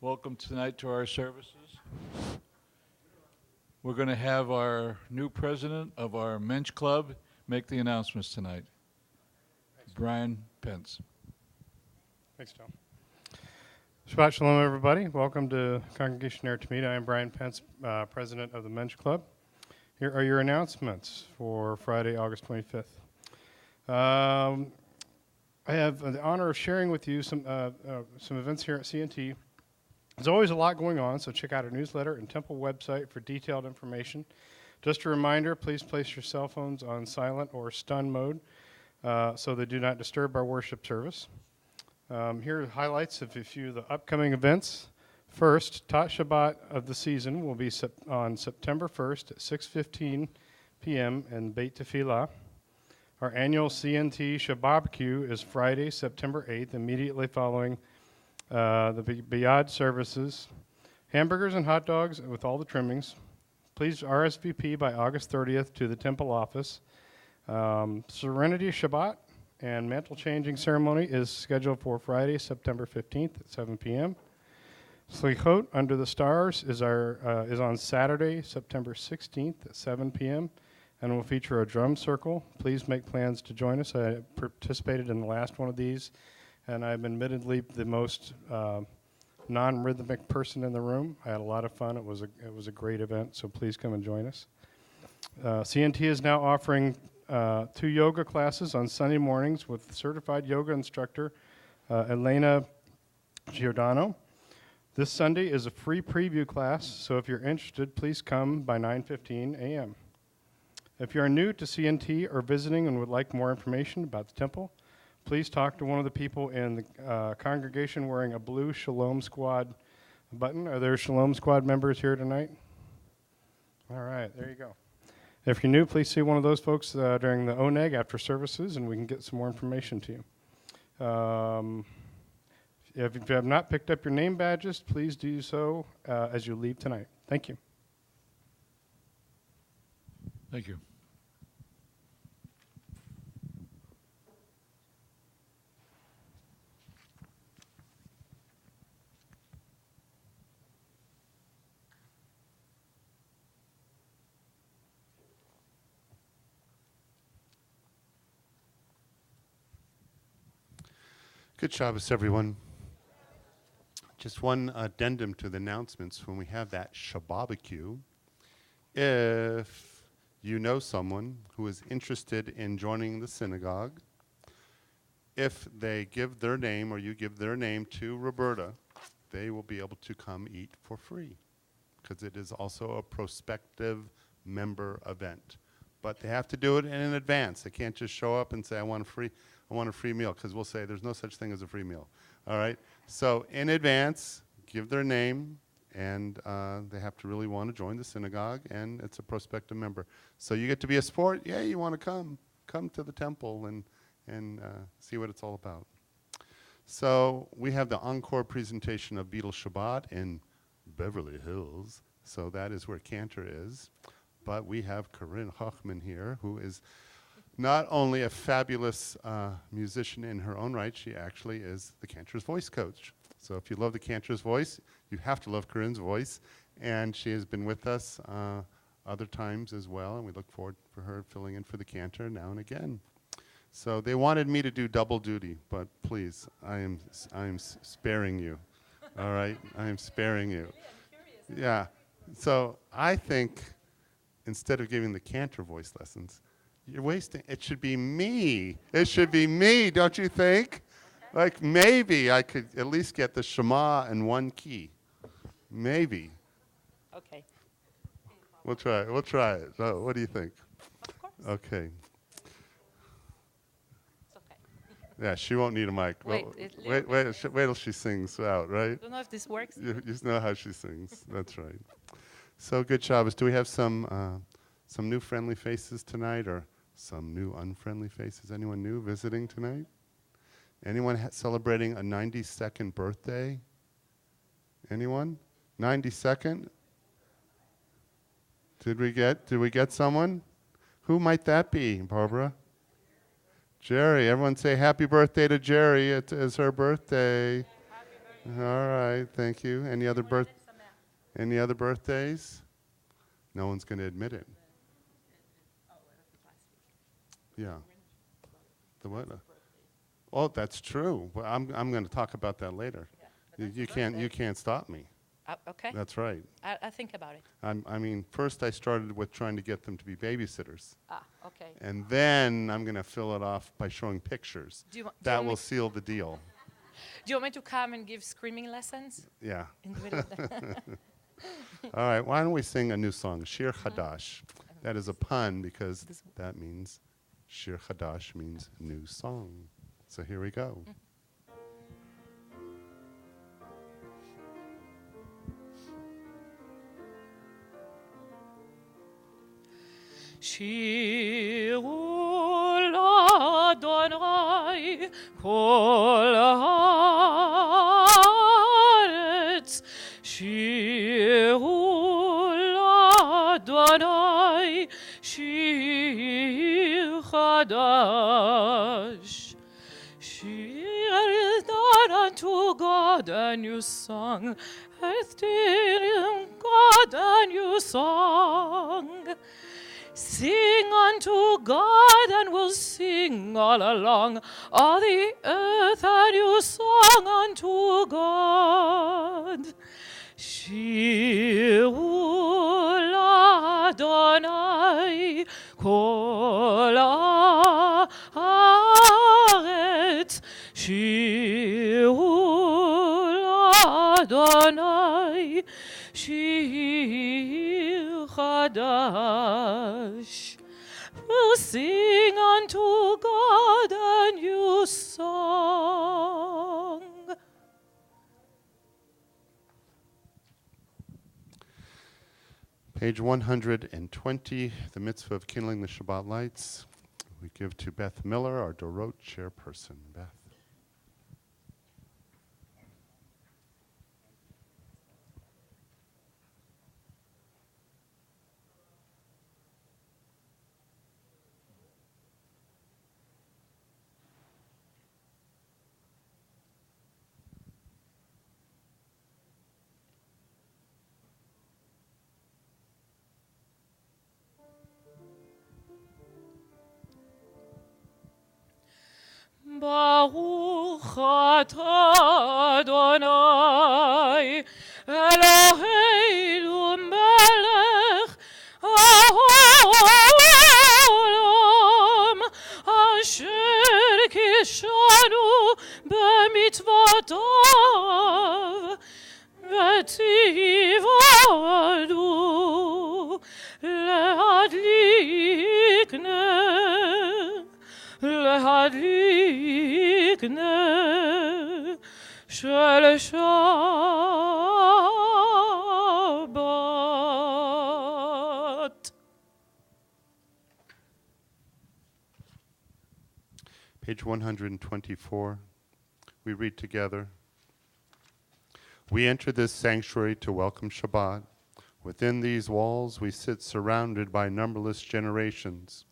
Welcome tonight to our services. We're going to have our new president of our Mensch Club make the announcements tonight. Brian Pence. Thanks, Tom. Shabbat Shalom, everybody. Welcome to Congregation Artemida. I am Brian Pence, president of the Mensch Club. Here are your announcements for Friday, August 25th. I have the honor of sharing with you some events here at CNT. There's always a lot going on, so check out our newsletter and temple website for detailed information. Just a reminder, please place your cell phones on silent or stun mode so they do not disturb our worship service. Here are highlights of a few of the upcoming events. First, Tot Shabbat of the season will be on September 1st at 6:15 p.m. in Beit Tefillah. Our annual CNT Shabbat is Friday, September 8th, immediately following the Biyad services. Hamburgers and hot dogs with all the trimmings. Please RSVP by August 30th to the temple office. Serenity Shabbat and mantle changing ceremony is scheduled for Friday, September 15th at 7 p.m. Slichot Under the Stars is on Saturday, September 16th at 7 p.m. and will feature a drum circle. Please make plans to join us. I participated in the last one of these, and I'm admittedly the most non-rhythmic person in the room. I had a lot of fun. It was a great event, so please come and join us. CNT is now offering 2 yoga classes on Sunday mornings with certified yoga instructor Elena Giordano. This Sunday is a free preview class, so if you're interested, please come by 9:15 a.m. If you are new to CNT or visiting and would like more information about the temple, please talk to one of the people in the congregation wearing a blue Shalom Squad button. Are there Shalom Squad members here tonight? All right, there you go. If you're new, please see one of those folks during the ONEG after services, and we can get some more information to you. If you have not picked up your name badges, please do so as you leave tonight. Thank you. Thank you. Good Shabbos, everyone. Just one addendum to the announcements when we have that Shabbarbecue. If you know someone who is interested in joining the synagogue, if they give their name or you give their name to Roberta, they will be able to come eat for free because it is also a prospective member event. But they have to do it in advance. They can't just show up and say, I want a free meal, because we'll say there's no such thing as a free meal. All right? So in advance, give their name, and they have to really want to join the synagogue, and it's a prospective member. So you get to be a sport. Yeah, you want to come to the temple and see what it's all about. So we have the encore presentation of Beetle Shabbat in Beverly Hills. So that is where Cantor is. But we have Corinne Hochman here, who is not only a fabulous musician in her own right, she actually is the Cantor's voice coach. So if you love the Cantor's voice, you have to love Corinne's voice. And she has been with us other times as well, and we look forward for her filling in for the Cantor now and again. So they wanted me to do double duty, but please, I am sparing you. All right? I am sparing you. Yeah. So I think instead of giving the Cantor voice lessons, you're wasting. It should be me. It should be me, don't you think? Okay. Like maybe I could at least get the Shema in one key. Maybe. Okay. We'll try it. We'll try it. So what do you think? Of course. Okay. It's okay. Yeah, she won't need a mic. Wait, wait till she sings out, right? I don't know if this works. You just know how she sings. That's right. So good Shabbos. Do we have some new friendly faces tonight, or some new unfriendly faces? Anyone new visiting tonight? Anyone celebrating a 92nd birthday? Anyone? 92nd? Did we get someone? Who might that be, Barbara? Jerry. Everyone say happy birthday to Jerry. It is her birthday. Happy birthday. All right, thank you. Any other birthdays? No one's going to admit it. Yeah. The what? Oh, that's true. Well, I'm going to talk about that later. You can't stop me. Okay. That's right. I think about it. I mean, first I started with trying to get them to be babysitters, Okay. and then I'm going to fill it off by showing pictures. Do you That want will me- seal the deal. Do you want me to come and give screaming lessons Yeah. in the middle of the All right. Why don't we sing a new song, Shir Chadash? That is a pun because that means Shir Chadash means new song. So here we go. שירו לאדוני כל הארץ, שירו לאדוני שיר חדש. Shir done unto God a new song, hath done God a new song. Sing unto God, and we'll sing all along all the earth a new song unto God. Shiru l'Adonai kol haaretz, Shiru l'Adonai shir chadash. We'll sing unto God a new song. Page 120, the mitzvah of kindling the Shabbat lights. We give to Beth Miller, our Dorot chairperson. Beth. Baruch atah Adonai Eloheinu melech haolam asher kishanu b'mitzvotav v'tzivanu le'adlik להדליק נר של שבת. Page 124, we read together. We enter this sanctuary to welcome Shabbat. Within these walls we sit surrounded by numberless generations.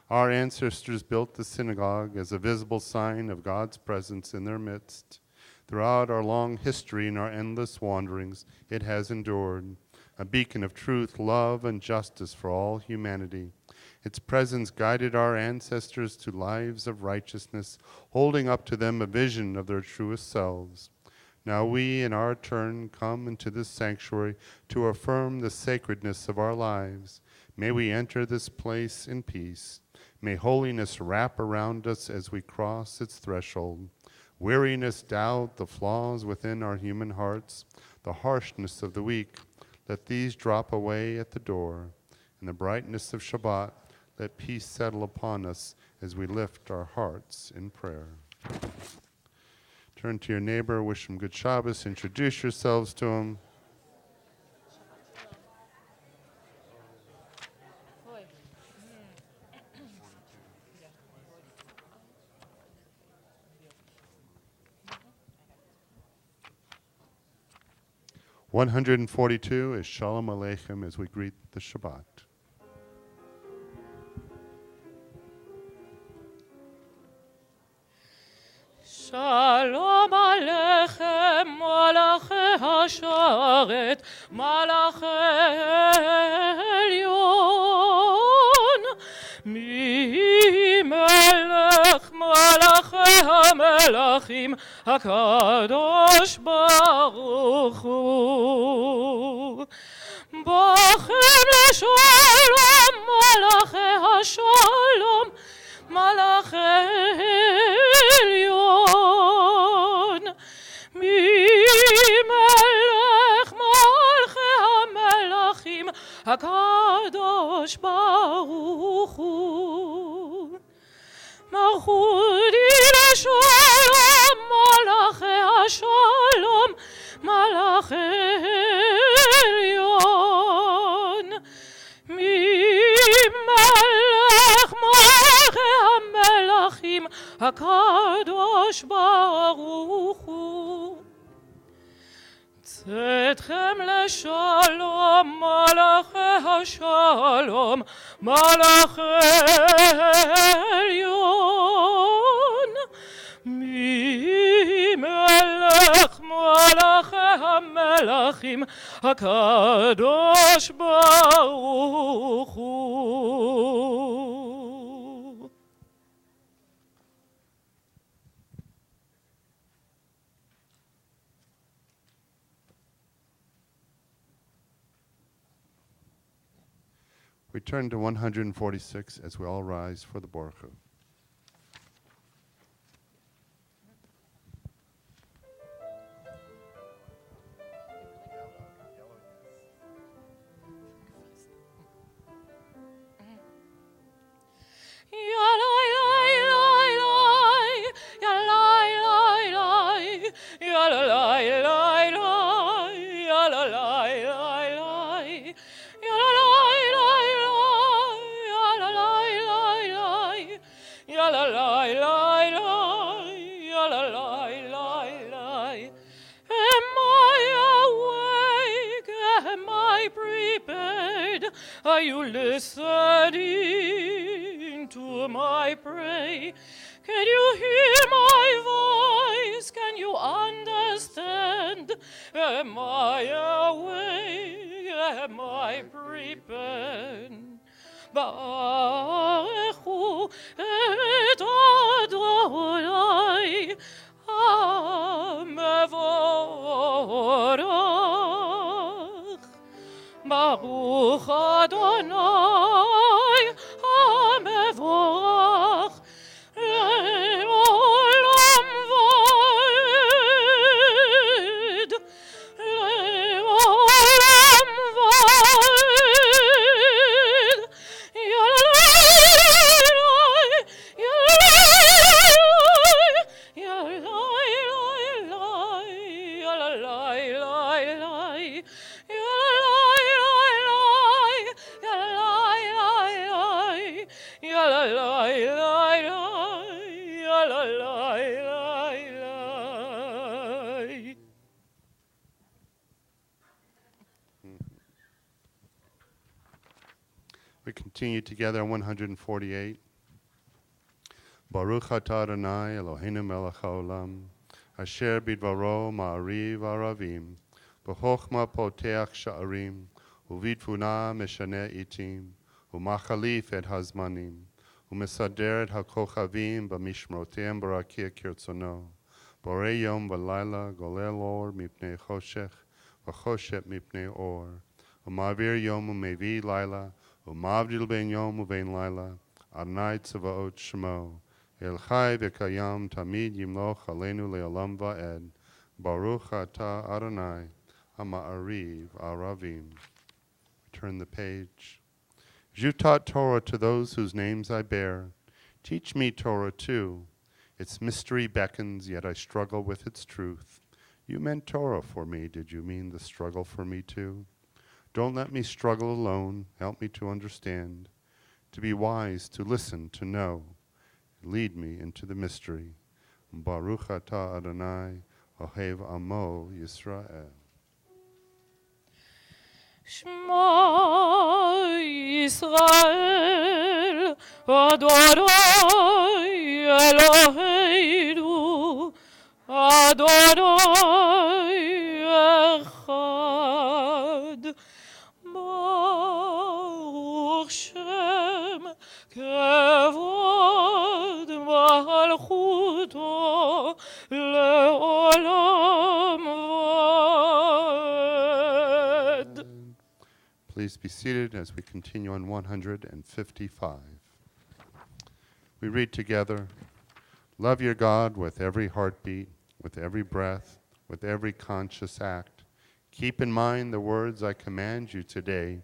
Our ancestors built the synagogue as a visible sign of God's presence in their midst. Throughout our long history and our endless wanderings, it has endured, a beacon of truth, love, and justice for all humanity. Its presence guided our ancestors to lives of righteousness, holding up to them a vision of their truest selves. Now we, in our turn, come into this sanctuary to affirm the sacredness of our lives. May we enter this place in peace. May holiness wrap around us as we cross its threshold. Weariness, doubt, the flaws within our human hearts, the harshness of the weak, let these drop away at the door. In the brightness of Shabbat, let peace settle upon us as we lift our hearts in prayer. Turn to your neighbor, wish him good Shabbos, introduce yourselves to him. 142 is Shalom Aleichem as we greet the Shabbat. Shalom Aleichem בארץ מלאך עליון מי מלך מלאכי המלכים הקדוש ברוך הוא בכם לשלום מלאכי השלום מלאך עליון מי מלך מלכי המלכים הקדוש ברוך הוא מלכותי לשלום מלאכי השלום מלאך עליון מי מלך מלכי המלכים הקדוש ברוך הוא צאתכם לשלום מלאכי השלום מלאך עליון מי מלך מלאכי המלכים הקדוש ברוך הוא We turn to 146 as we all rise for the Baruch. Are you listening to my prayer? Can you hear my voice? Can you understand? Am I awake? Am I prepared? Baruch et Adonai HaMevorach Baruch Adonai HaMevorach Le'olam va'ed Le'olam va'ed Yalai We continue together on 148. Baruch atah Adonai Eloheinu melech haolam, asher bidvaro ma'ariv aravim, b'chochma poteach sha'arim, uvidvuna meshane itim, umachalif et hazmanim, umesader et hakochavim b'mishmroteim barakia kirtzono, borei yom v'layla golel or mipnei choshech, v'choshet mipnei or, umavir yom umevi layla, umavdil ben yom uben layla, Adonai tzavaot shemo, El chai v'kayam tamid yimloch aleinu le'olam va'ed, Baruch atah Adonai ha'ma'ariv aravim. Turn the page. You taught Torah to those whose names I bear. Teach me Torah too. Its mystery beckons, yet I struggle with its truth. You meant Torah for me. Did you mean the struggle for me too? Don't let me struggle alone. Help me to understand, to be wise, to listen, to know. Lead me into the mystery. Baruch atah Adonai, ohev amo Yisrael. Shema Yisrael, Adonai Eloheinu, Adonai Echad. השם כבוד מלכותו לעולם ועד. Please be seated as we continue on 155. We read together, "Love your God with every heartbeat, with every breath, with every conscious act. Keep in mind the words I command you today.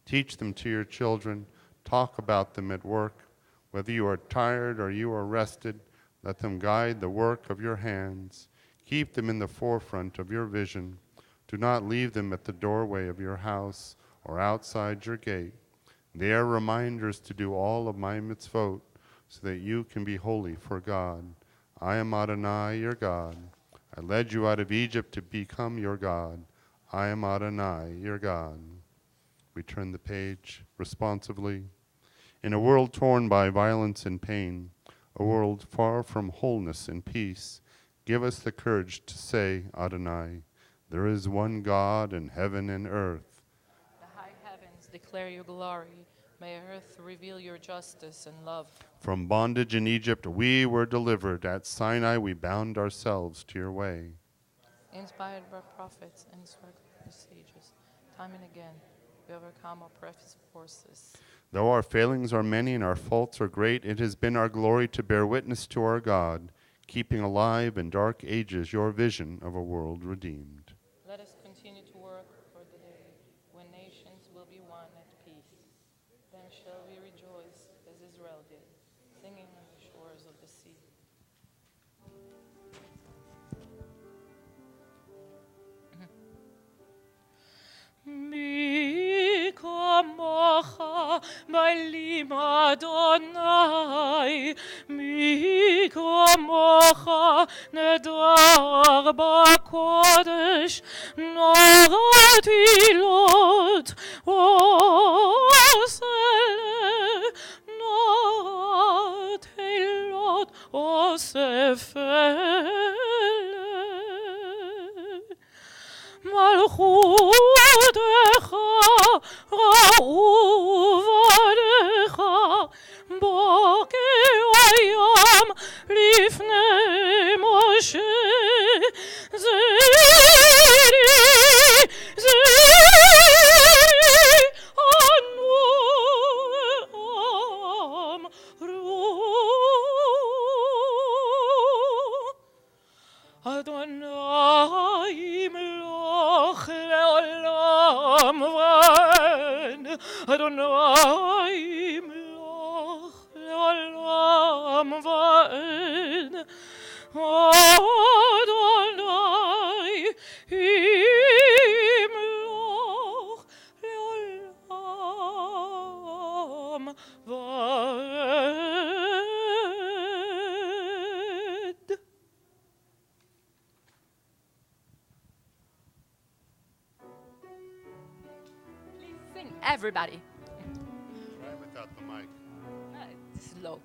Teach them to your children. Talk about them at work. Whether you are tired or you are rested, let them guide the work of your hands. Keep them in the forefront of your vision. Do not leave them at the doorway of your house or outside your gate. They are reminders to do all of my mitzvot, so that you can be holy for God. I am Adonai, your God. I led you out of Egypt to become your God. I am Adonai, your God." We turn the page responsively. In a world torn by violence and pain, a world far from wholeness and peace, give us the courage to say, Adonai, there is one God in heaven and earth. The high heavens declare your glory. May earth reveal your justice and love. From bondage in Egypt we were delivered. At Sinai we bound ourselves to your way. Inspired by prophets and instructed by sages, time and again, we overcome oppressive forces. Though our failings are many and our faults are great, it has been our glory to bear witness to our God, keeping alive in dark ages your vision of a world redeemed. Let us continue to work for the day when nations will be one at peace. Then shall we rejoice as Israel did, singing on the shores of the sea. מי כמוך מעלים אדוני, מי כמוך נדר בקודש, נורא תהילות עושה, נורא תהילות אוסף מלכותך ראו בניך בוקר וים לפני משה זרי אנו אמרו אדוני מלוך לעולם ועד, אדוני מלוך לעולם ועד, אדוני מלוך לעולם ועד. Everybody. Try without the mic. Slow.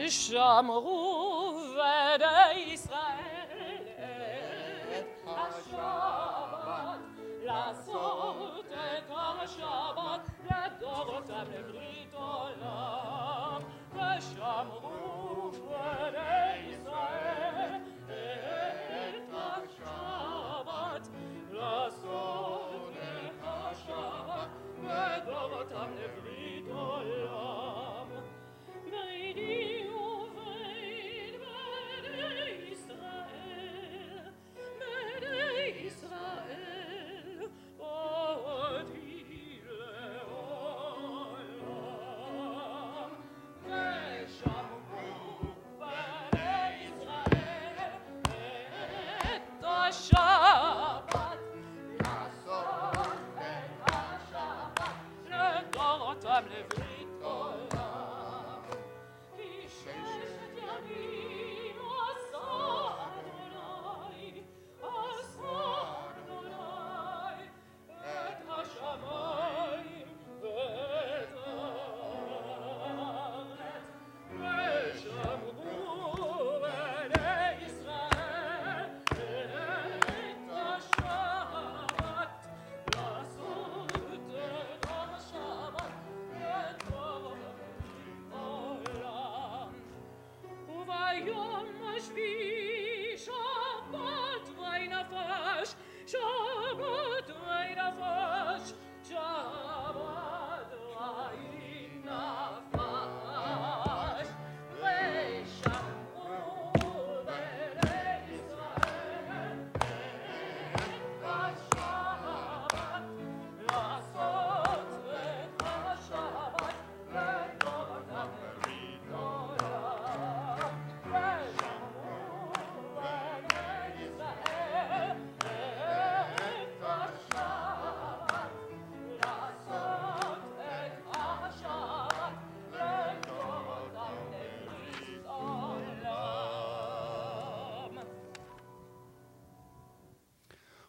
ושמרו בני ישראל את השבת, לעשות את השבת, לדורותם לברית עולם. ושמרו בני ישראל את השבת, לעשות את השבת, לדורותם לברית עולם. בריתי ובין בני ישראל, בני ישראל, אותי לעולם. ושמרו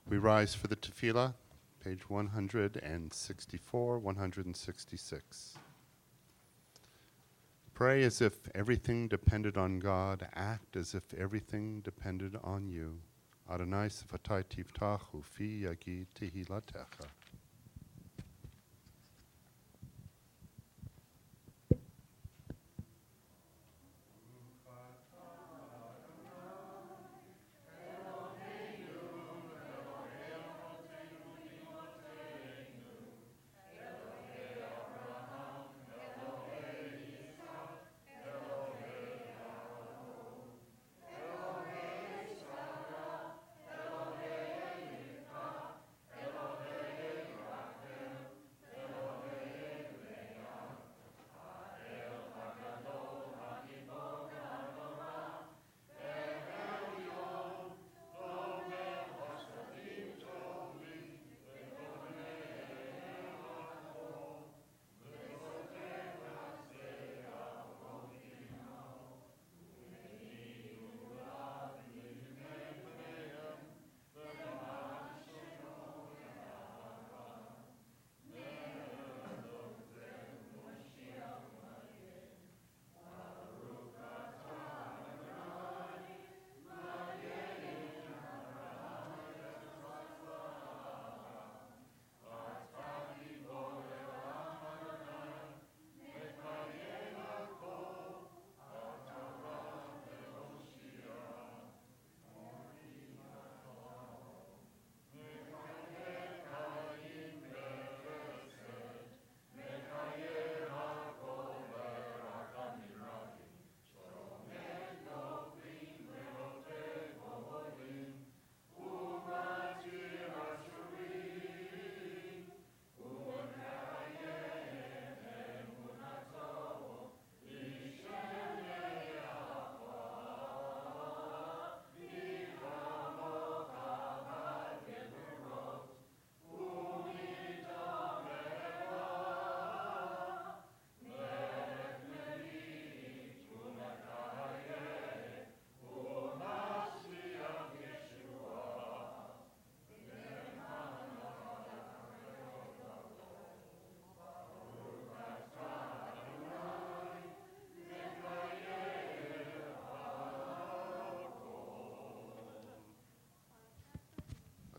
We rise for the tefillah, page 164, 166. Pray as if everything depended on God. Act as if everything depended on you. Adonai sefatai tiftach ufi yagi tehilatecha.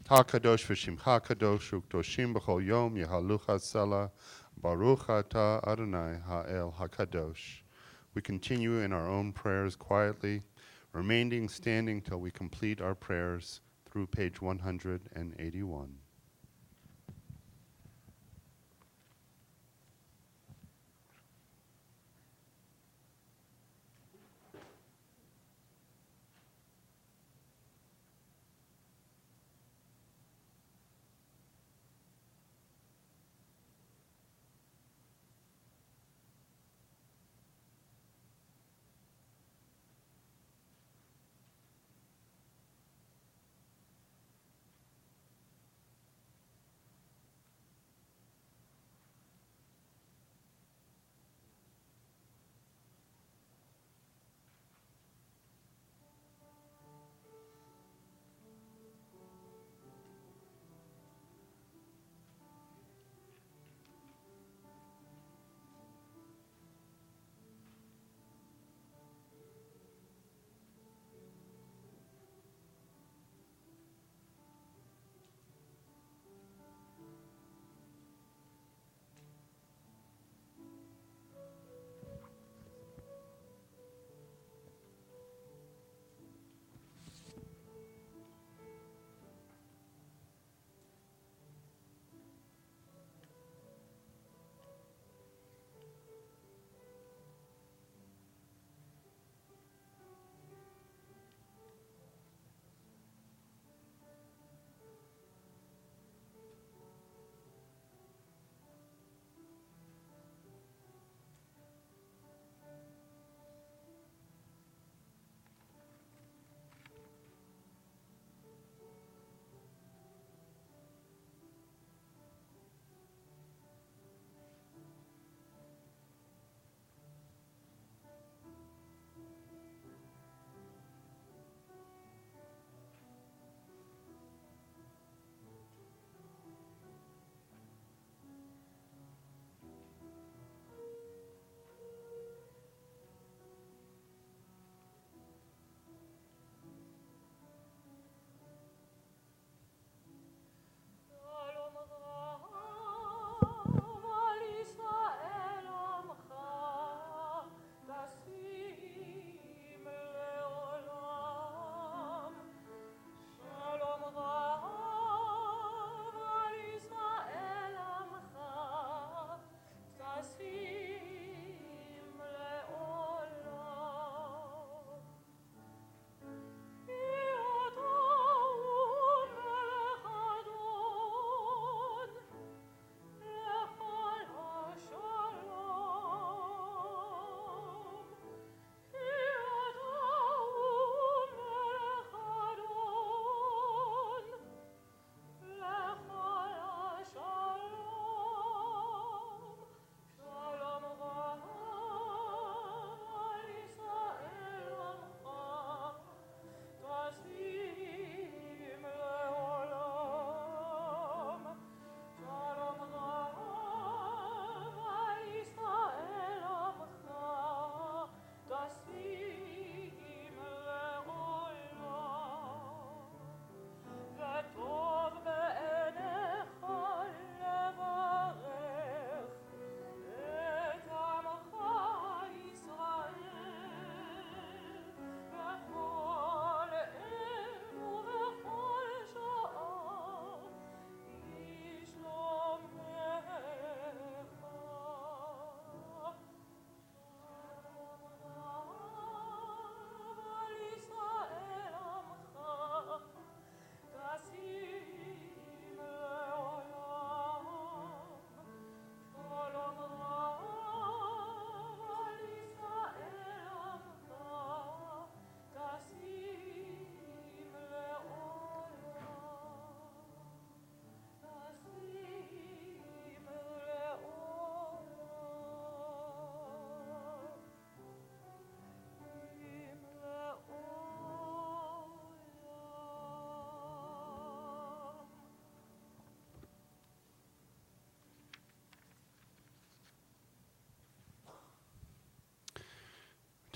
Ta kadosh v'shimcha kadosh u'kdoshim b'chol yom yehalucha sela baruch ata Adonai ha'el hakadosh. We continue in our own prayers quietly, remaining standing till we complete our prayers through page 181.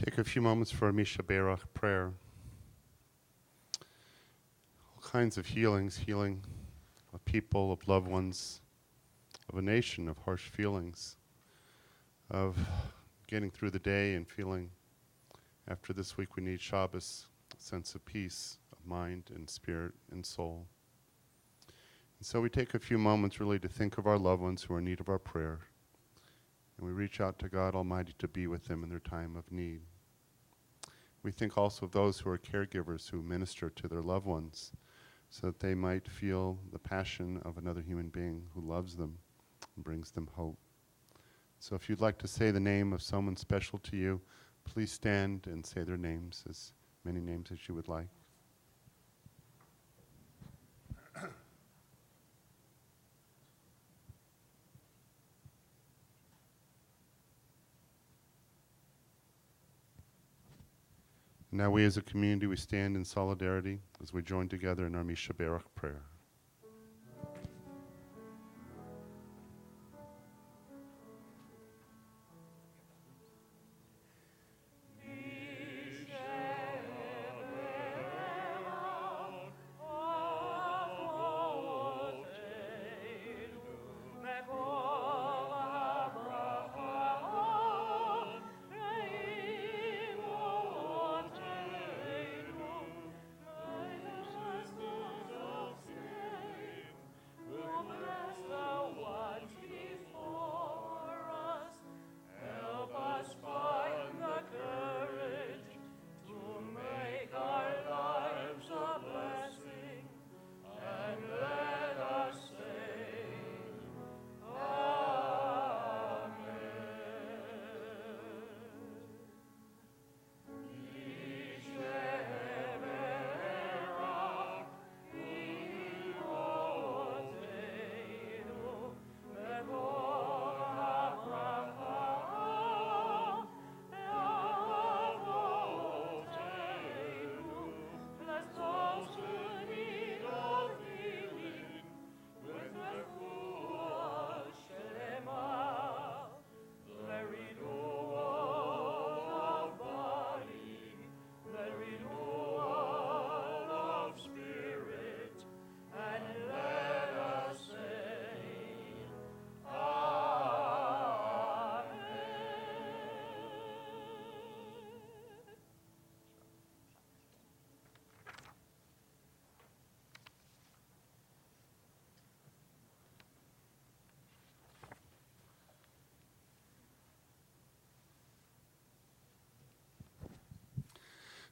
Take a few moments for a Misha Berach prayer. All kinds of healings, healing of people, of loved ones, of a nation, of harsh feelings, of getting through the day and feeling after this week we need Shabbos, a sense of peace of mind and spirit and soul. And so we take a few moments really to think of our loved ones who are in need of our prayer, and we reach out to God Almighty to be with them in their time of need. We think also of those who are caregivers who minister to their loved ones so that they might feel the passion of another human being who loves them and brings them hope. So if you'd like to say the name of someone special to you, please stand and say their names, as many names as you would like. Now we as a community, we stand in solidarity as we join together in our Misha Berach prayer.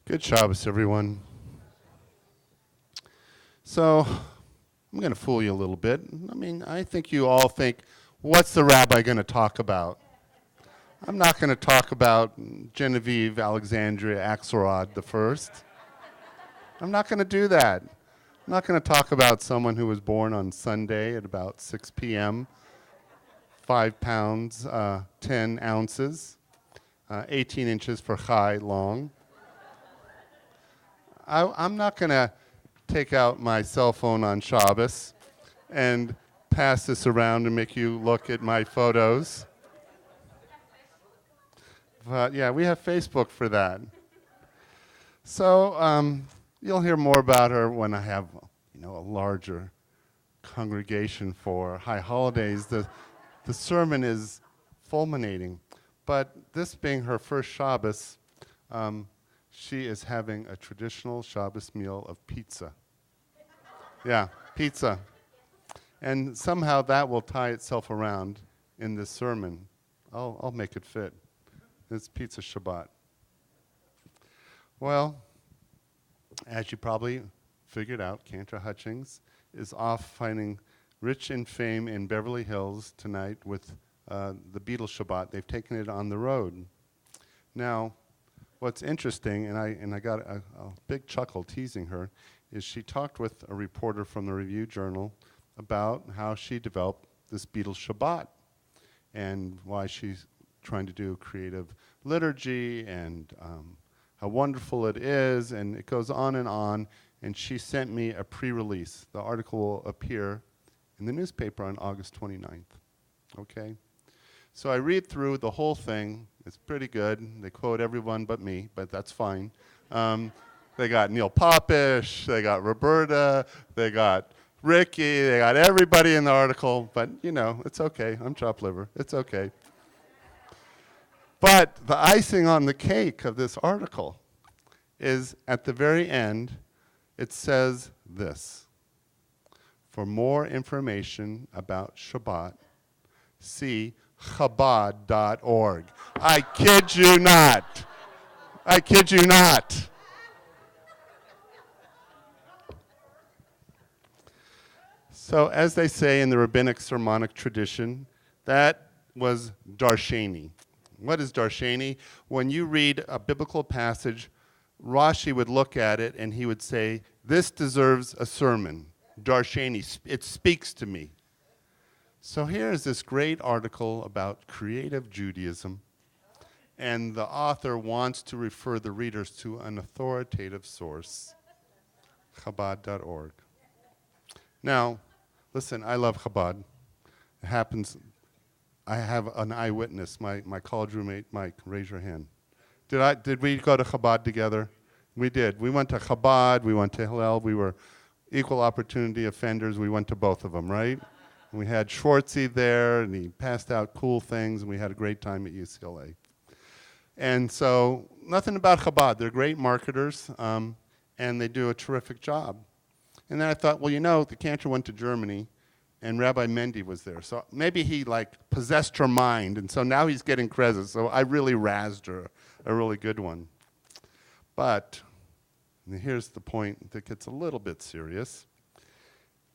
Good Shabbos, everyone. So, I'm going to fool you a little bit. I mean, I think you all think, what's the rabbi going to talk about? I'm not going to talk about Genevieve Alexandria Axelrod the first. I'm not going to do that. I'm not going to talk about someone who was born on Sunday at about 6 p.m., 5 pounds, 10 ounces, 18 inches for chai long. I'm not going to take out my cell phone on Shabbos and pass this around and make you look at my photos. But yeah, we have Facebook for that. So you'll hear more about her when I have, a larger congregation for high holidays. The sermon is fulminating, but this being her first Shabbos, she is having a traditional Shabbos meal of pizza. Yeah, pizza. And somehow that will tie itself around in this sermon. I'll make it fit. It's Pizza Shabbat. Well, as you probably figured out, Cantor Hutchings is off finding rich in fame in Beverly Hills tonight with the Beatles Shabbat. They've taken it on the road. Now, what's interesting, and I got a big chuckle teasing her, is she talked with a reporter from the Review Journal about how she developed this Beatles Shabbat and why she's trying to do creative liturgy and how wonderful it is, and it goes on, and she sent me a pre-release. The article will appear in the newspaper on August 29th, okay? So I read through the whole thing. It's pretty good. They quote everyone but me, but that's fine. They got Neil Popish, they got Roberta, they got Ricky, they got everybody in the article, but you know, it's okay. I'm chopped liver. It's okay. But the icing on the cake of this article is at the very end, it says this. For more information about Shabbat, see Chabad.org. I kid you not. I kid you not. So as they say in the rabbinic sermonic tradition, that was darsheni. What is darsheni? When you read a biblical passage, Rashi would look at it and he would say, this deserves a sermon. Darsheni, it speaks to me. So here is this great article about creative Judaism, and the author wants to refer the readers to an authoritative source, Chabad.org. Now, listen, I love Chabad. It happens, I have an eyewitness, my college roommate, Mike. Raise your hand. Did we go to Chabad together? We did. We went to Chabad, we went to Hillel, we were equal opportunity offenders, we went to both of them, right? And we had Schwartzy there, and he passed out cool things, and we had a great time at UCLA. And so, nothing about Chabad. They're great marketers, and they do a terrific job. And then I thought, well, you know, the cantor went to Germany, and Rabbi Mendy was there. So maybe he, like, possessed her mind, and so now he's getting credit. So I really razzed her, a really good one. But here's the point that gets a little bit serious.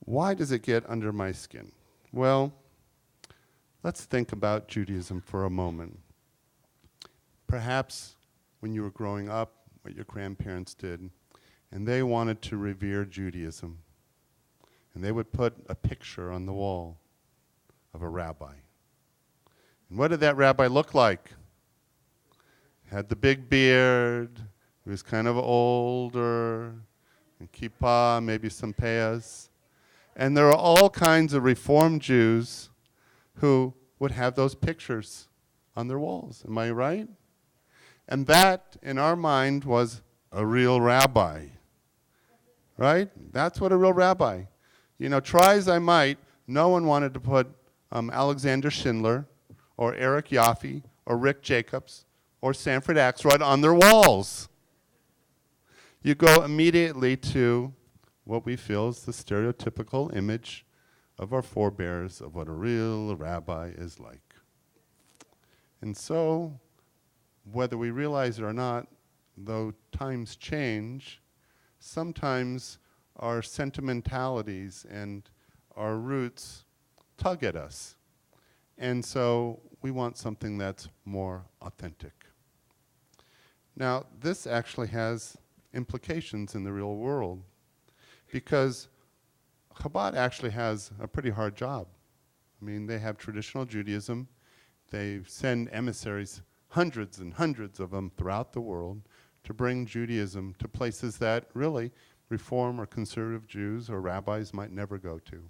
Why does it get under my skin? Well, let's think about Judaism for a moment. Perhaps when you were growing up, what your grandparents did, and they wanted to revere Judaism, and they would put a picture on the wall of a rabbi. And what did that rabbi look like? Had the big beard, he was kind of older, and kippah, maybe some payas. And there are all kinds of Reformed Jews who would have those pictures on their walls. Am I right? And that, in our mind, was a real rabbi. Right? That's what a real rabbi. You know, try as I might, no one wanted to put Alexander Schindler or Eric Yaffe or Rick Jacobs or Sanford Axelrod on their walls. You go immediately to what we feel is the stereotypical image of our forebears of what a real rabbi is like. And so, whether we realize it or not, though times change, sometimes our sentimentalities and our roots tug at us. And so we want something that's more authentic. Now, this actually has implications in the real world, because Chabad actually has a pretty hard job. I mean, they have traditional Judaism. They send emissaries, hundreds and hundreds of them throughout the world, to bring Judaism to places that really Reform or conservative Jews or rabbis might never go to.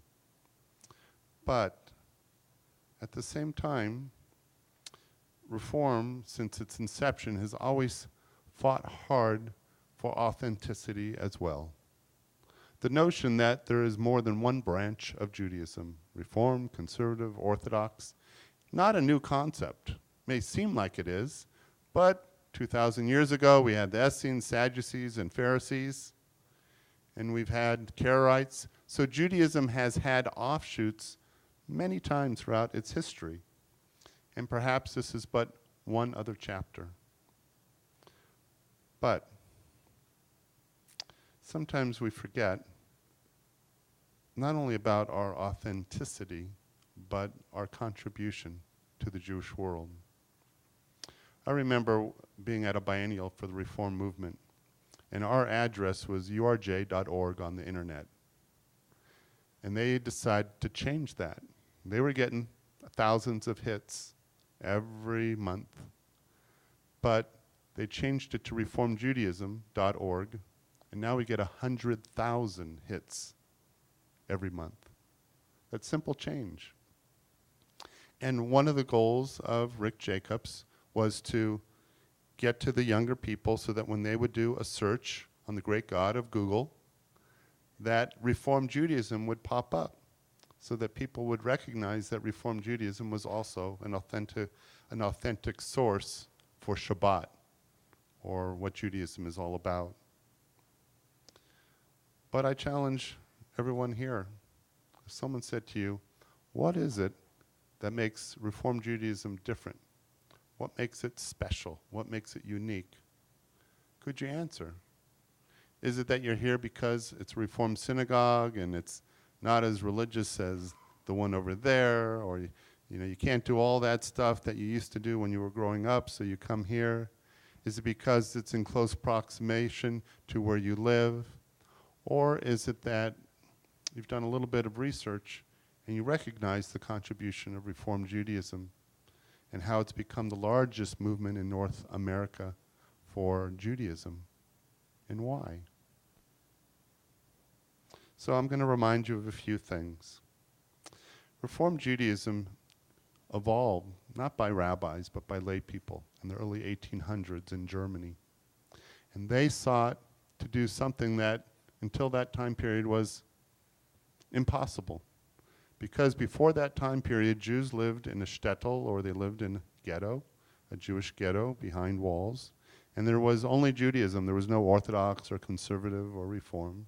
But at the same time, Reform, since its inception, has always fought hard for authenticity as well. The notion that there is more than one branch of Judaism, Reform, Conservative, Orthodox, not a new concept. May seem like it is, but 2,000 years ago we had the Essenes, Sadducees, and Pharisees, and we've had Karaites. So Judaism has had offshoots many times throughout its history, and perhaps this is but one other chapter. But sometimes we forget not only about our authenticity, but our contribution to the Jewish world. I remember being at a biennial for the Reform movement, and our address was urj.org on the internet. And they decided to change that. They were getting thousands of hits every month, but they changed it to reformjudaism.org, and now we get 100,000 hits every month. That's simple change. And one of the goals of Rick Jacobs was to get to the younger people so that when they would do a search on the great God of Google, that Reform Judaism would pop up so that people would recognize that Reform Judaism was also an authentic source for Shabbat, or what Judaism is all about. But I challenge everyone here. If someone said to you, what is it that makes Reform Judaism different? What makes it special? What makes it unique? Could you answer? Is it that you're here because it's a Reform synagogue and it's not as religious as the one over there, or you can't do all that stuff that you used to do when you were growing up, so you come here? Is it because it's in close approximation to where you live? Or is it that you've done a little bit of research and you recognize the contribution of Reform Judaism and how it's become the largest movement in North America for Judaism, and why? So I'm going to remind you of a few things. Reform Judaism evolved not by rabbis but by lay people in the early 1800s in Germany. And they sought to do something that until that time period was impossible. Because before that time period, Jews lived in a shtetl, or they lived in a ghetto, a Jewish ghetto behind walls. And there was only Judaism. There was no Orthodox or conservative or Reform.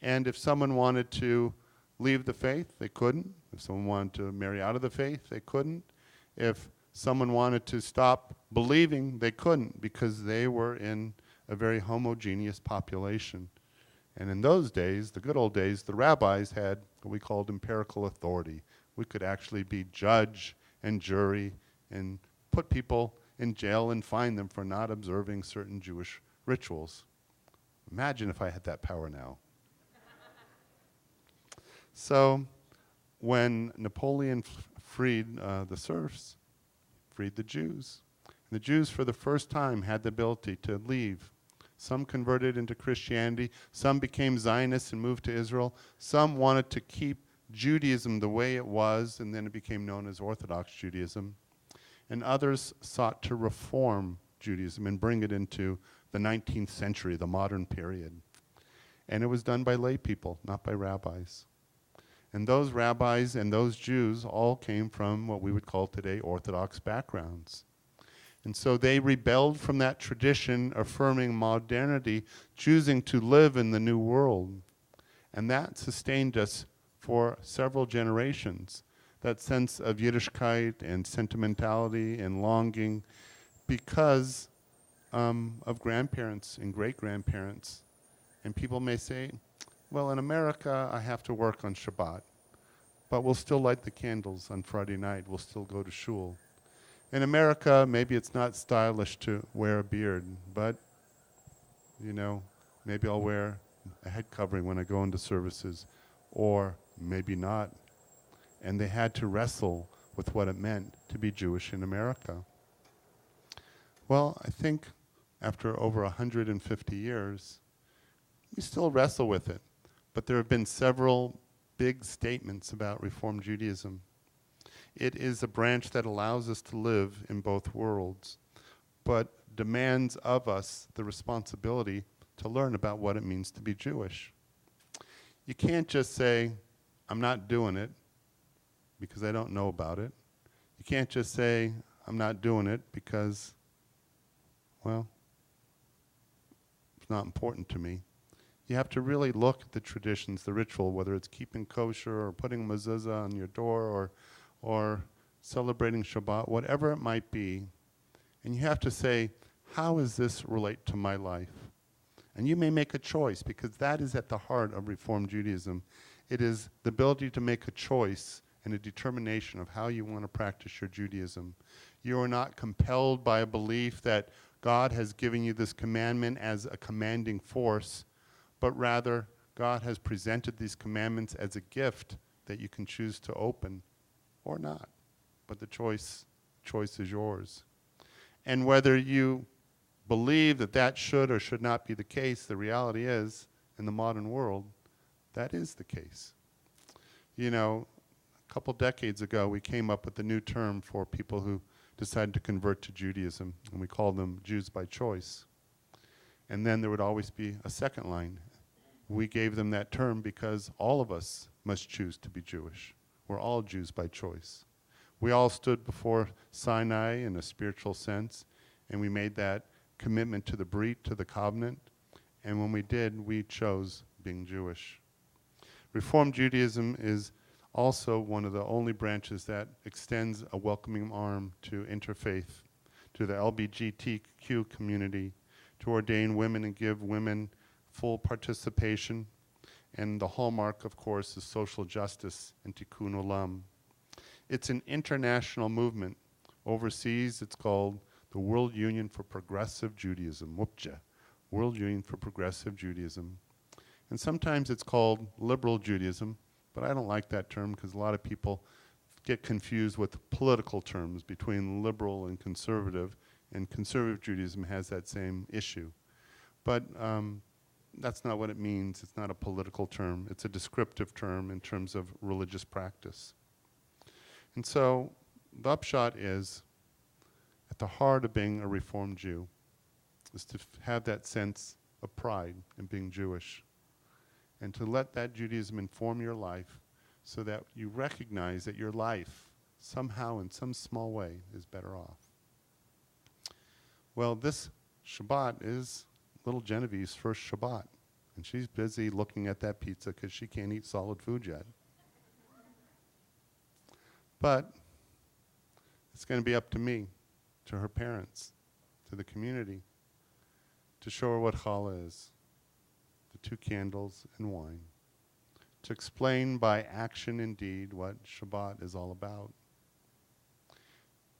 And if someone wanted to leave the faith, they couldn't. If someone wanted to marry out of the faith, they couldn't. If someone wanted to stop believing, they couldn't, because they were in a very homogeneous population. And in those days, the good old days, the rabbis had what we called empirical authority. We could actually be judge and jury and put people in jail and fine them for not observing certain Jewish rituals. Imagine if I had that power now. So when Napoleon freed the serfs, freed the Jews, the Jews for the first time had the ability to leave. Some converted into Christianity, some became Zionists and moved to Israel, some wanted to keep Judaism the way it was, and then it became known as Orthodox Judaism, and others sought to reform Judaism and bring it into the 19th century, the modern period. And it was done by lay people, not by rabbis. And those rabbis and those Jews all came from what we would call today Orthodox backgrounds. And so they rebelled from that tradition, affirming modernity, choosing to live in the new world. And that sustained us for several generations, that sense of Yiddishkeit and sentimentality and longing, because of grandparents and great-grandparents. And people may say, well, in America, I have to work on Shabbat, but we'll still light the candles on Friday night. We'll still go to shul. In America, maybe it's not stylish to wear a beard, but, maybe I'll wear a head covering when I go into services, or maybe not. And they had to wrestle with what it meant to be Jewish in America. Well, I think after over 150 years, we still wrestle with it. But there have been several big statements about Reform Judaism. It is a branch that allows us to live in both worlds, but demands of us the responsibility to learn about what it means to be Jewish. You can't just say, I'm not doing it because I don't know about it. You can't just say, I'm not doing it because, well, it's not important to me. You have to really look at the traditions, the ritual, whether it's keeping kosher or putting mezuzah on your door or celebrating Shabbat, whatever it might be. And you have to say, how does this relate to my life? And you may make a choice, because that is at the heart of Reform Judaism. It is the ability to make a choice and a determination of how you want to practice your Judaism. You are not compelled by a belief that God has given you this commandment as a commanding force, but rather God has presented these commandments as a gift that you can choose to open or not. But the choice is yours. And whether you believe that that should or should not be the case, the reality is, in the modern world, that is the case. A A couple decades ago, we came up with a new term for people who decided to convert to Judaism, and we called them Jews by choice. And then there would always be a second line. We gave them that term because all of us must choose to be Jewish. We're all Jews by choice. We all stood before Sinai in a spiritual sense, and we made that commitment to the Brit, to the covenant, and when we did, we chose being Jewish. Reform Judaism is also one of the only branches that extends a welcoming arm to interfaith, to the LGBTQ community, to ordain women and give women full participation. And the hallmark, of course, is social justice and tikkun olam. It's an international movement. Overseas, it's called the World Union for Progressive Judaism, WUPJA, World Union for Progressive Judaism. And sometimes it's called liberal Judaism, but I don't like that term because a lot of people get confused with political terms between liberal and conservative Judaism has that same issue. But that's not what it means. It's not a political term. It's a descriptive term in terms of religious practice. And so the upshot is, at the heart of being a Reformed Jew is to have that sense of pride in being Jewish, and to let that Judaism inform your life so that you recognize that your life somehow in some small way is better off. Well, this Shabbat is little Genevieve's first Shabbat, and she's busy looking at that pizza because she can't eat solid food yet. But it's going to be up to me, to her parents, to the community, to show her what challah is, the 2 candles and wine, to explain by action and deed what Shabbat is all about.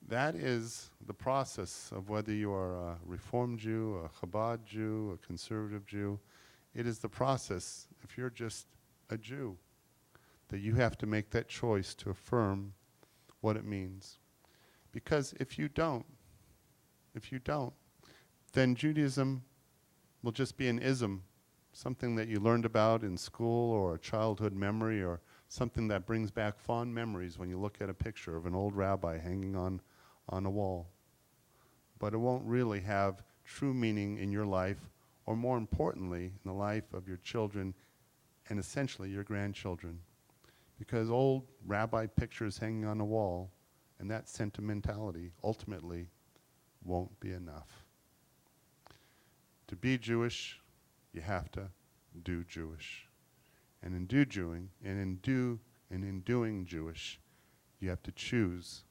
That is the process of whether you are a Reformed Jew, a Chabad Jew, a conservative Jew. It is the process, if you're just a Jew, that you have to make that choice to affirm what it means. Because if you don't, then Judaism will just be an ism, something that you learned about in school or a childhood memory or something that brings back fond memories when you look at a picture of an old rabbi hanging on a wall. But it won't really have true meaning in your life, or more importantly, in the life of your children and essentially your grandchildren. Because old rabbi pictures hanging on a wall and that sentimentality ultimately won't be enough. To be Jewish, you have to do Jewish. And in doing Jewish, you have to choose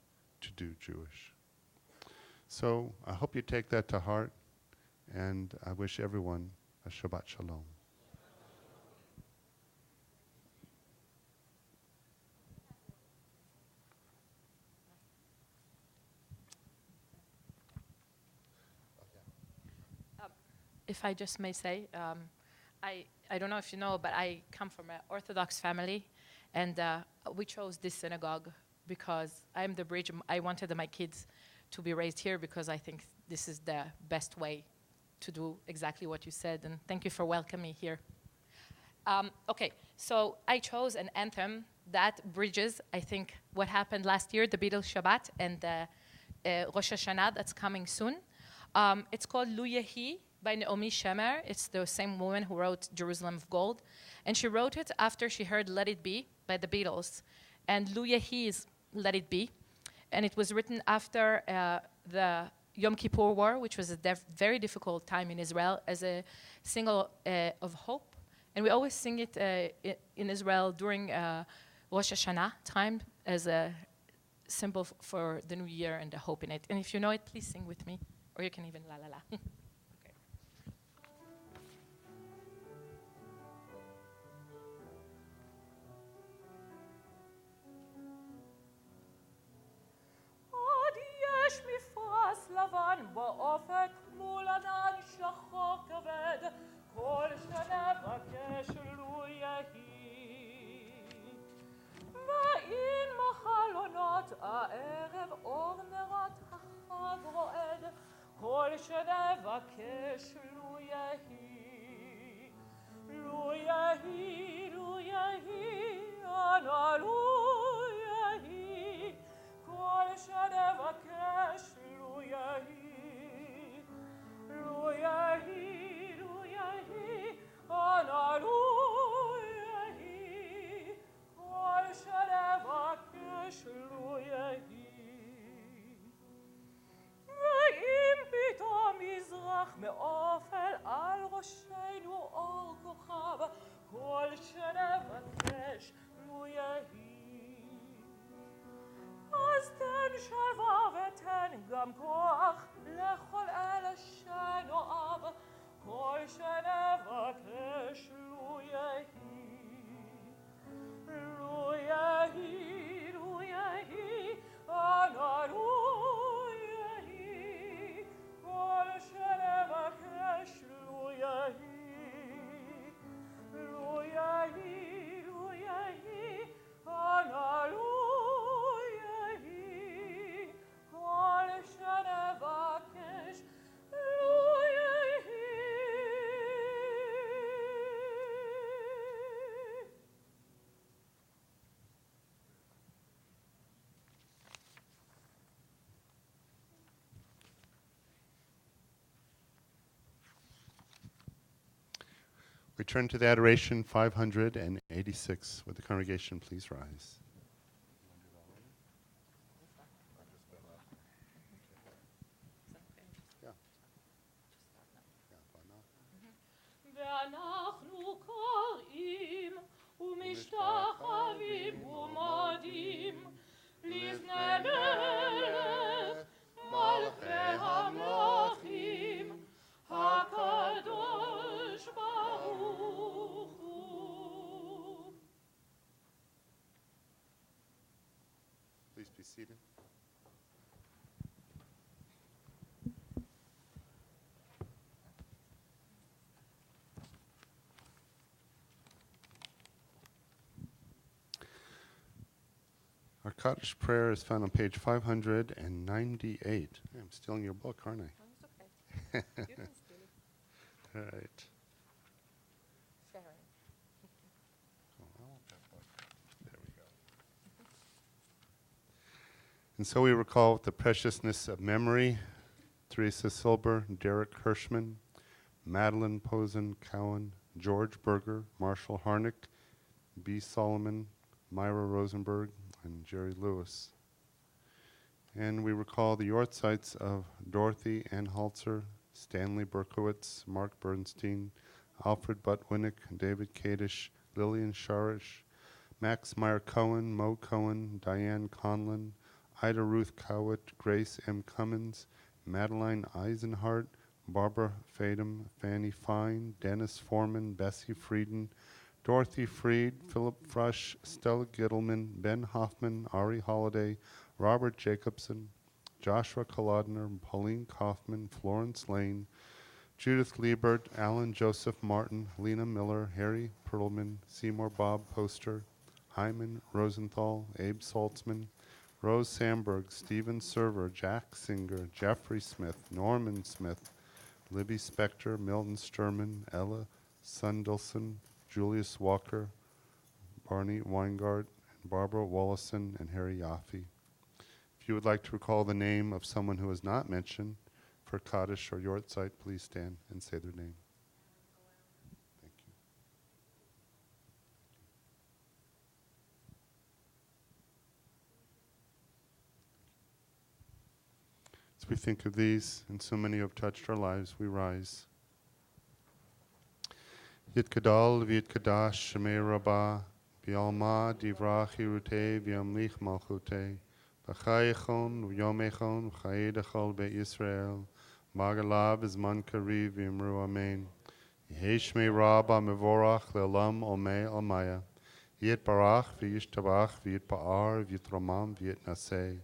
to do Jewish. So I hope you take that to heart, and I wish everyone a Shabbat Shalom. If I just may say, I don't know if you know, but I come from an Orthodox family, and we chose this synagogue because I'm the bridge. I wanted my kids to be raised here because I think this is the best way to do exactly what you said, and thank you for welcoming me here. Okay, so I chose an anthem that bridges, I think, what happened last year, the Beatles Shabbat, and Rosh Hashanah that's coming soon. It's called Lu Yehi by Naomi Shemer. It's the same woman who wrote Jerusalem of Gold. And she wrote it after she heard Let It Be by the Beatles. And Lu Yehi is Let It Be. And it was written after the Yom Kippur War, which was a very difficult time in Israel, as a signal of hope. And we always sing it in Israel during Rosh Hashanah time as a symbol for the new year and the hope in it. And if you know it, please sing with me. Or you can even la la la. Okay. עוד יש מפרש לבן באופק מול ענן שחור כבד, כל שנבקש לו יהי. ואין מחלונות הערב אור נרות החג רועד, כל שנבקש לו יהי. לו יהי, לו יהי, אנא לו We turn to the adoration 586. Would the congregation please rise? ואנחנו קוראים ומשתחווים ומודים לפני מלך מלכי המלכים הקדוש ברוך הוא. Please be seated. Our Kaddish prayer is found on page 598. I'm stealing your book, aren't I? Oh, it's okay. You can steal it. All right. Sharon. There we go. And so we recall with the preciousness of memory Teresa Silber, Derek Hirschman, Madeline Posen Cowan, George Berger, Marshall Harnick, B. Solomon, Myra Rosenberg, and Jerry Lewis. And we recall the Yortzites of Dorothy Ann Haltzer, Stanley Berkowitz, Mark Bernstein, Alfred Butwinick, David Kadish, Lillian Sharish, Max Meyer Cohen, Mo Cohen, Diane Conlon, Ida Ruth Cowett, Grace M. Cummins, Madeline Eisenhart, Barbara Fadum, Fanny Fine, Dennis Foreman, Bessie Frieden, Dorothy Freed, Philip Frush, Stella Gittleman, Ben Hoffman, Ari Holliday, Robert Jacobson, Joshua Kolodner, Pauline Kaufman, Florence Lane, Judith Liebert, Alan Joseph Martin, Lena Miller, Harry Perlman, Seymour Bob Poster, Hyman Rosenthal, Abe Saltzman, Rose Sandberg, Stephen Server, Jack Singer, Jeffrey Smith, Norman Smith, Libby Spector, Milton Sturman, Ella Sundelson, Julius Walker, Barney Weingart, and Barbara Wallison, and Harry Yaffe. If you would like to recall the name of someone who is not mentioned for Kaddish or Yortzeit, please stand and say their name. Thank you. As we think of these, and so many who have touched our lives, we rise. Yitkadal v'yitkadash shemei rabbah v'yalma divrach hirutei v'yamlich malchutei v'chayechon v'yomechon v'chayedachol be'et Yisrael magalav izman kariv v'yimru amen Yehei shmei rabbah mevorach le'olam olmei almaya Yitbarach v'yishtabach v'yitpa'ar v'yitramam v'yitnaseh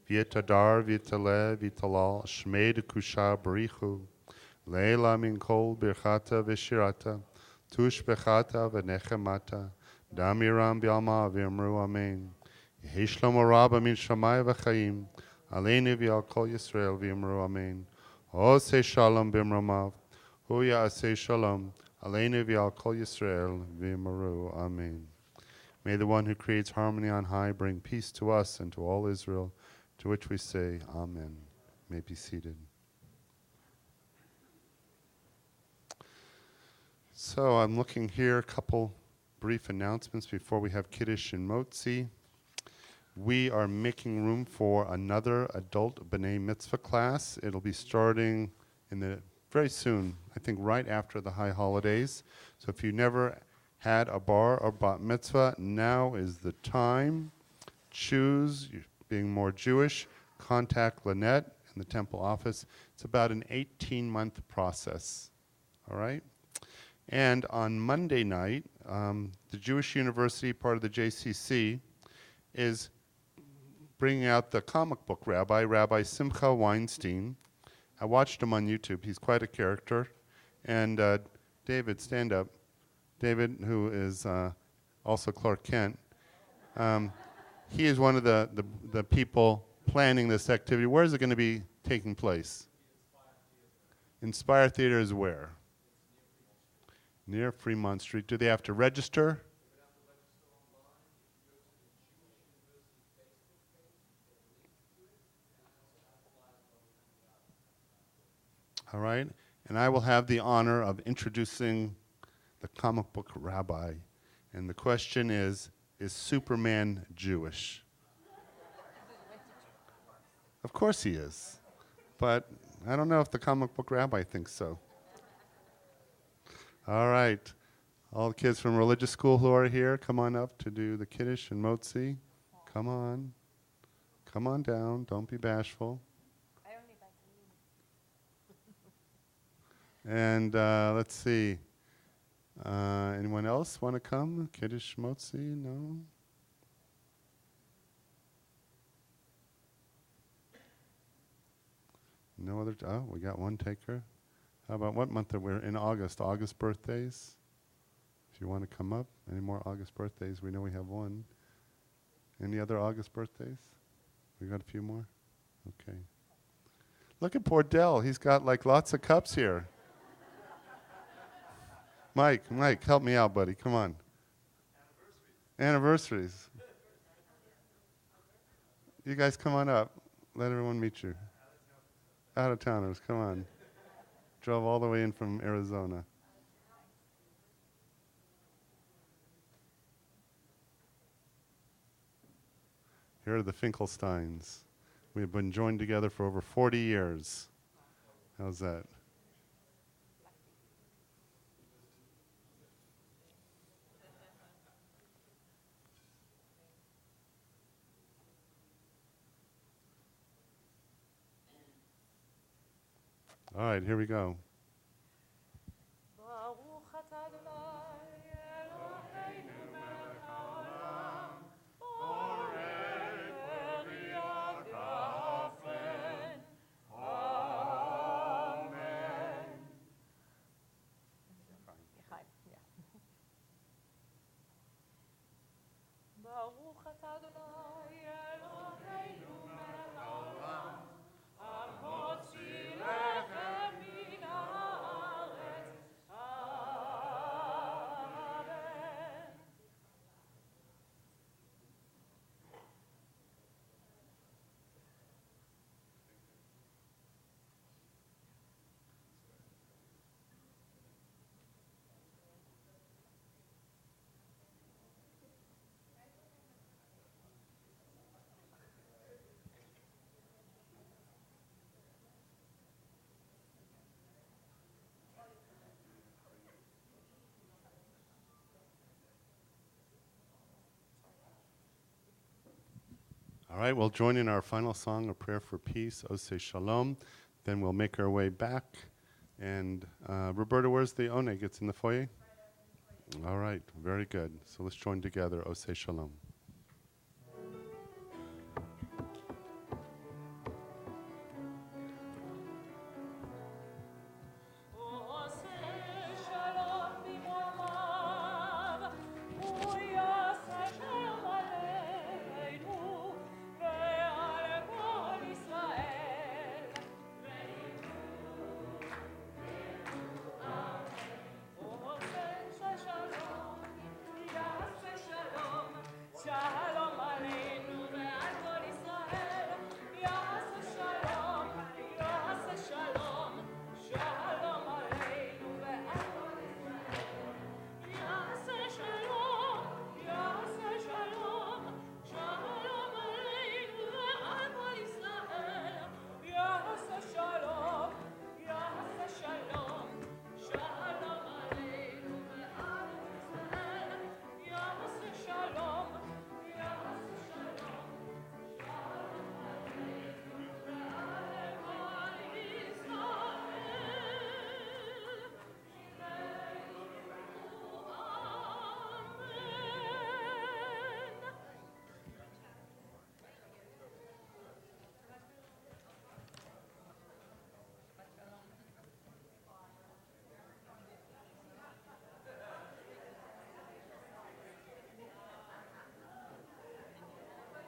v'yitadar v'yitaleh v'yitalal shmei dekusha barichu le'ela min kol birchata v'shirata Tush bechata v'nechemata, damiram b'alma v'yamru amen. Yehi shlomo rabba min shamayim v'chaim, aleinu v'al kol Yisrael v'yamru amen. Osei shalom b'mramav, hu ya'asei shalom, aleinu v'al kol Yisrael v'yamru amen. May the one who creates harmony on high bring peace to us and to all Israel, to which we say amen. May be seated. So I'm looking here, a couple brief announcements before we have Kiddush and Motzi. We are making room for another adult B'nai Mitzvah class. It'll be starting very soon, I think right after the high holidays. So if you never had a bar or bat mitzvah, now is the time. Choose, being more Jewish, contact Lynette in the temple office. It's about an 18-month process, all right? And on Monday night, the Jewish University, part of the JCC, is bringing out the comic book rabbi, Rabbi Simcha Weinstein. I watched him on YouTube. He's quite a character. And David, stand up. David, who is also Clark Kent, he is one of the people planning this activity. Where is it going to be taking place? Inspire Theater is where? Near Fremont Street. Do they have to register? All right. And I will have the honor of introducing the comic book rabbi. And the question is Superman Jewish? Of course he is. But I don't know if the comic book rabbi thinks so. All right. All the kids from religious school who are here, come on up to do the Kiddush and Motzi. Come on. Come on down. Don't be bashful. And let's see. Anyone else want to come? Kiddush Motzi? No? No other? Oh, we got one taker. How about what month are we in? August. August birthdays. If you want to come up. Any more August birthdays? We know we have one. Any other August birthdays? We got a few more? Okay. Look at poor Dell. He's got like lots of cups here. Mike, help me out, buddy. Come on. Anniversaries. You guys come on up. Let everyone meet you. Out of towners, come on. Drove all the way in from Arizona. Here are the Finkelsteins. We have been joined together for over 40 years. How's that? All right, here we go. ברוך אתה אדוני אלוהינו מלך העולם, בורא בריאת האופן. אמן. ברוך אתה אדוני אלוהינו מלך העולם, המוציא לחם מן הארץ. אמן. All right, we'll join in our final song, A Prayer for Peace, Ose Shalom. Then we'll make our way back. And Roberta, where's the Oneg? It's in the foyer? All right, very good. So let's join together, Ose Shalom.